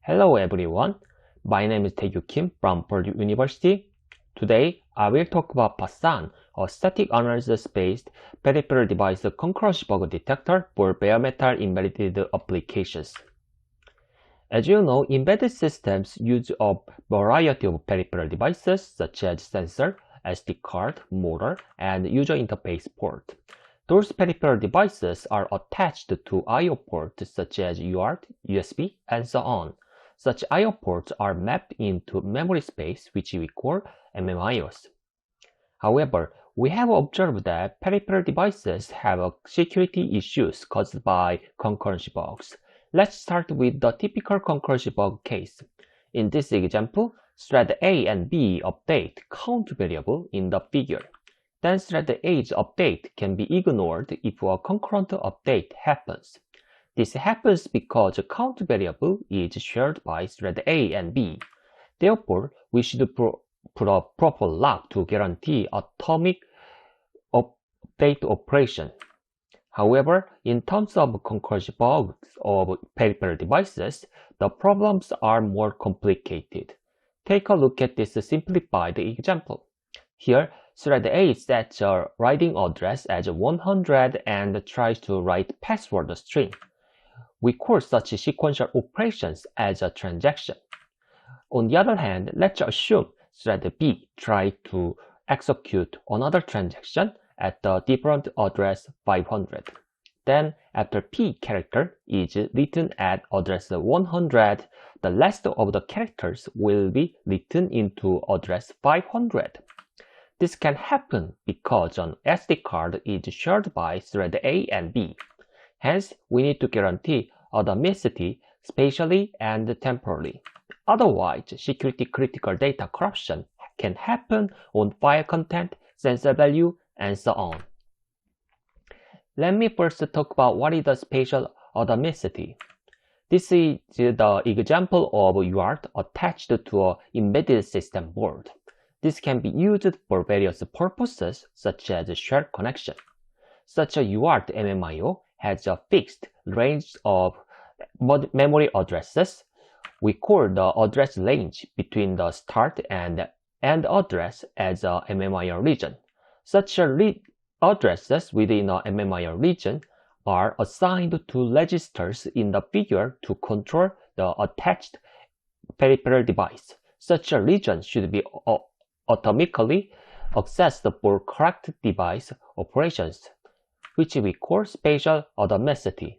Hello everyone, my name is Taegyu Kim from Purdue University. Today, I will talk about PASAN, a static analysis-based peripheral device concurrency bug detector for bare metal embedded applications. As you know, embedded systems use a variety of peripheral devices such as sensor, SD card, motor, and user interface port. Those peripheral devices are attached to I/O ports such as UART, USB, and so on. Such I/O ports are mapped into memory space, which we call MMIOs. However, we have observed that peripheral devices have security issues caused by concurrency bugs. Let's start with the typical concurrency bug case. In this example, thread A and B update count variable in the figure. Then thread A's update can be ignored if a concurrent update happens. This happens because the count variable is shared by thread A and B. Therefore, we should put a proper lock to guarantee atomic update operation. However, in terms of concurrency bugs of peripheral devices, the problems are more complicated. Take a look at this simplified example. Here, thread A sets a writing address as 100 and tries to write password string. We call such sequential operations as a transaction. On the other hand, let's assume thread B tries to execute another transaction at the different address 500. Then, after P character is written at address 100, the rest of the characters will be written into address 500. This can happen because an SD card is shared by thread A and B. Hence, we need to guarantee Atomicity spatially and temporally. Otherwise, security-critical data corruption can happen on file content, sensor value, and so on. Let me first talk about what is the spatial atomicity. This is the example of UART attached to an embedded system board. This can be used for various purposes such as share connection. Such a UART MMIO has a fixed range of memory addresses. We call the address range between the start and end address as a MMIO region. Such addresses within a MMIO region are assigned to registers in the figure to control the attached peripheral device. Such a region should be atomically accessed for correct device operations, which we call spatial atomicity.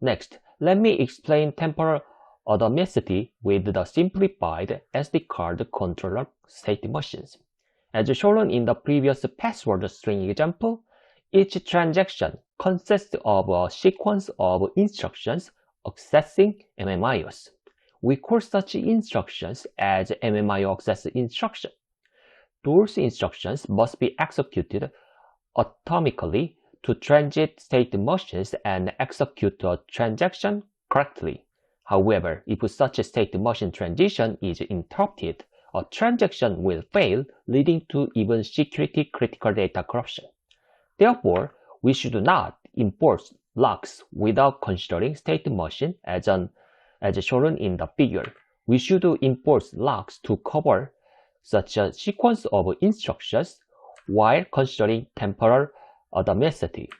Next, let me explain temporal atomicity with the simplified SD card controller state machines. As shown in the previous password string example, each transaction consists of a sequence of instructions accessing MMIOs. We call such instructions as MMIO access instruction. Those instructions must be executed atomically to transit state machines and execute a transaction correctly. However, if such a state machine transition is interrupted, a transaction will fail, leading to even security-critical data corruption. Therefore, we should not enforce locks without considering state machine as shown in the figure. We should enforce locks to cover such a sequence of instructions while considering temporal atomicity.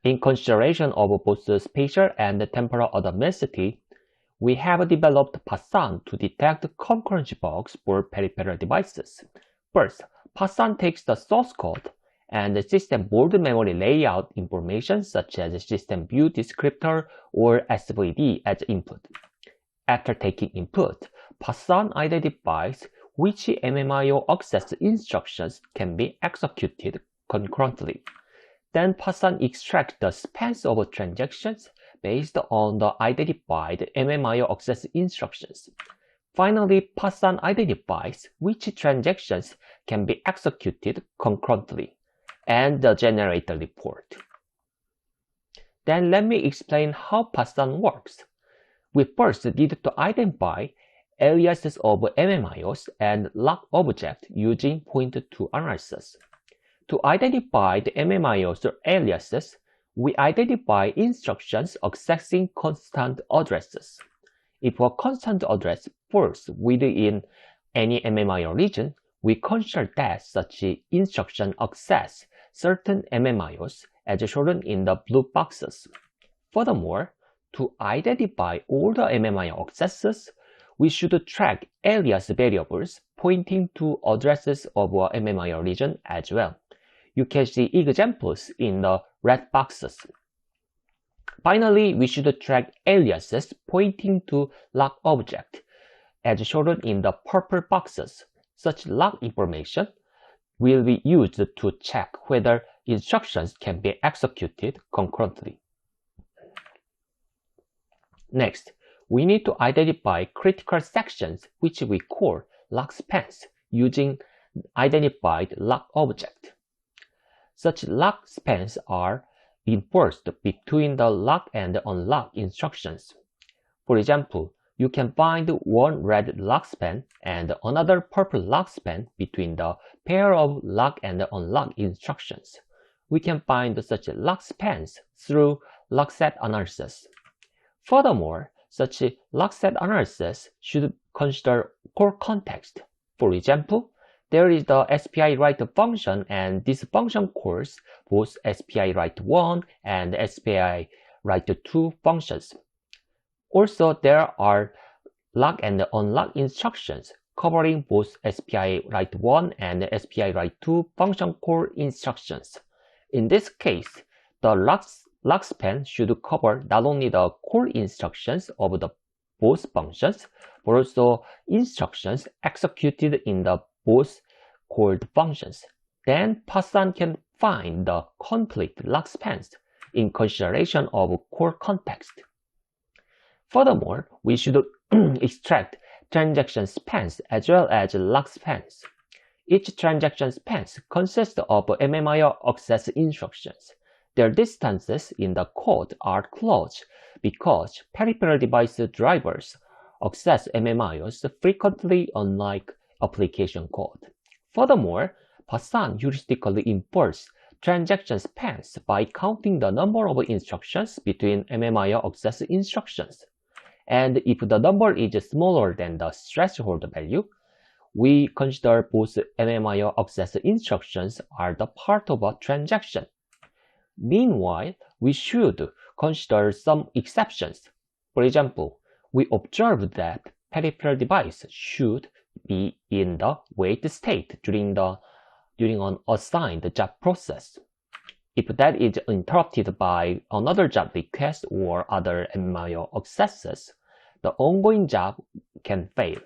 In consideration of both the spatial and temporal atomicity, we have developed PASAN to detect concurrency bugs for peripheral devices. First, PASAN takes the source code and the system board memory layout information such as system view descriptor or SVD as input. After taking input, PASAN identifies which MMIO access instructions can be executed concurrently. Then PASAN extracts the spans of transactions based on the identified MMIO access instructions. Finally, PASAN identifies which transactions can be executed concurrently and generate a report. Then let me explain how PASAN works. We first need to identify aliases of MMIOs and lock object using point-to analysis. To identify the MMIOs or aliases, we identify instructions accessing constant addresses. If a constant address falls within any MMIO region, we consider that such instruction access certain MMIOs as shown in the blue boxes. Furthermore, to identify all the MMIO accesses, we should track alias variables pointing to addresses of a MMIO region as well. You can see examples in the red boxes. Finally, we should track aliases pointing to lock object, as shown in the purple boxes. Such lock information will be used to check whether instructions can be executed concurrently. Next, we need to identify critical sections which we call lock spans using identified lock object. Such lock spans are enforced between the lock and unlock instructions. For example, you can find one red lock span and another purple lock span between the pair of lock and unlock instructions. We can find such lock spans through lock set analysis. Furthermore, such lock set analysis should consider core context. For example, there is the SPI write function, and this function calls both SPI write 1 and SPI write 2 functions. Also, there are lock and unlock instructions covering both SPI write 1 and SPI write 2 function call instructions. In this case, the lock span should cover not only the core instructions of the both functions, but also instructions executed in the both called functions. Then PASAN can find the complete lock spans in consideration of core context. Furthermore, we should extract transaction spans as well as lock spans. Each transaction span consists of MMIO access instructions. Their distances in the code are close because peripheral device drivers access MMIOs frequently, unlike application code. Furthermore, PASAN heuristically inferts transaction spans by counting the number of instructions between MMIO access instructions. And if the number is smaller than the threshold value, we consider both MMIO access instructions are the part of a transaction. Meanwhile, we should consider some exceptions. For example, we observe that peripheral device should be in the wait state during an assigned job process. If that is interrupted by another job request or other MMIO accesses, the ongoing job can fail.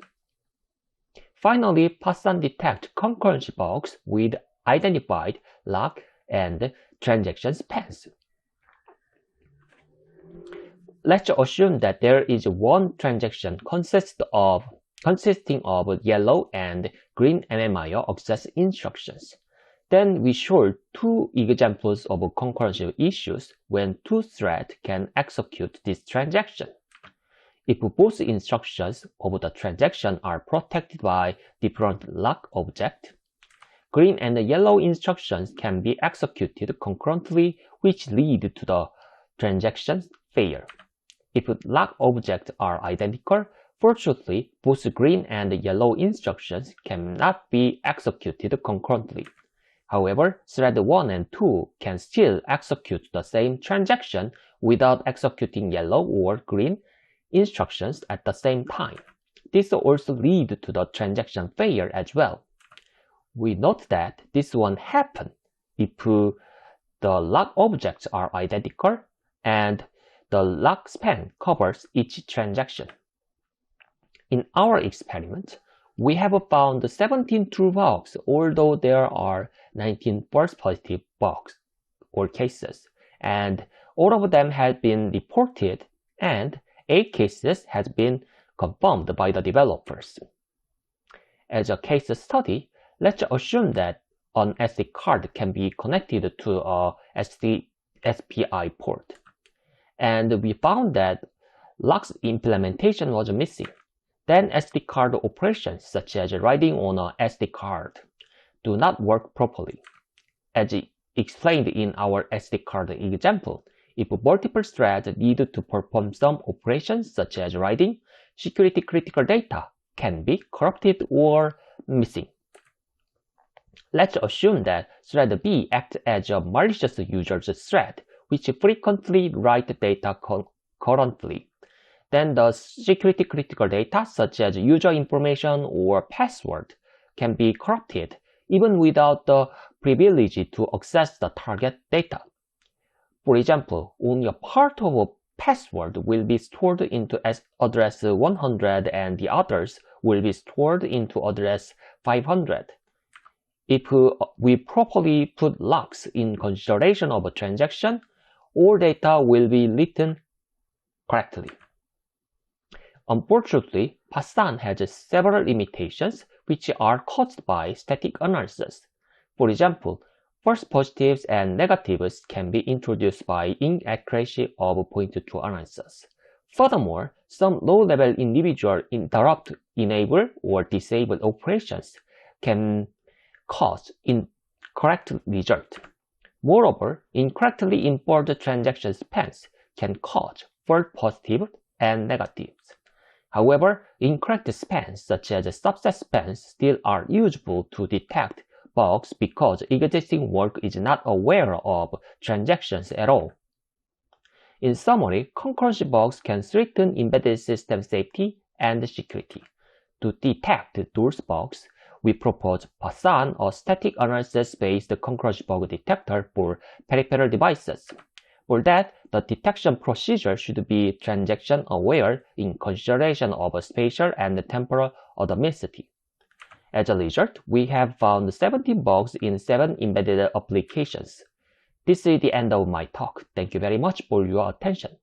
Finally, PASAN detects concurrency bugs with identified lock and transaction spans. Let's assume that there is one transaction consisting of yellow and green MMIO access instructions. Then we show two examples of concurrency issues when two threads can execute this transaction. If both instructions of the transaction are protected by different lock objects, green and yellow instructions can be executed concurrently, which lead to the transaction failure. If lock objects are identical, fortunately, both green and yellow instructions cannot be executed concurrently. However, thread 1 and 2 can still execute the same transaction without executing yellow or green instructions at the same time. This also leads to the transaction failure as well. We note that this one happens if the lock objects are identical and the lock span covers each transaction. In our experiment, we have found 17 true bugs, although there are 19 false positive bugs or cases, and all of them have been reported and 8 cases has been confirmed by the developers. As a case study, let's assume that an SD card can be connected to a SPI port, and we found that lock's implementation was missing. Then SD card operations such as writing on a SD card do not work properly. As explained in our SD card example, if multiple threads need to perform some operations such as writing, security critical data can be corrupted or missing. Let's assume that thread B acts as a malicious user's thread, which frequently writes data concurrently. Then the security critical data such as user information or password can be corrupted even without the privilege to access the target data. For example, only a part of a password will be stored into address 100 and the others will be stored into address 500. If we properly put locks in consideration of a transaction, all data will be written correctly. Unfortunately, PASAN has several limitations which are caused by static analysis. For example, false positives and negatives can be introduced by inaccuracy of point-to analysis. Furthermore, some low-level individual interrupt, enable, or disable operations can cause incorrect result. Moreover, incorrectly inferred transaction spans can cause false positives and negatives. However, incorrect spans such as subset spans still are useful to detect bugs because existing work is not aware of transactions at all. In summary, concurrency bugs can threaten embedded system safety and security. To detect those bugs, we propose PASAN, a static analysis-based concurrency bug detector for peripheral devices. For that, the detection procedure should be transaction-aware in consideration of spatial and temporal atomicity. As a result, we have found 17 bugs in 7 embedded applications. This is the end of my talk. Thank you very much for your attention.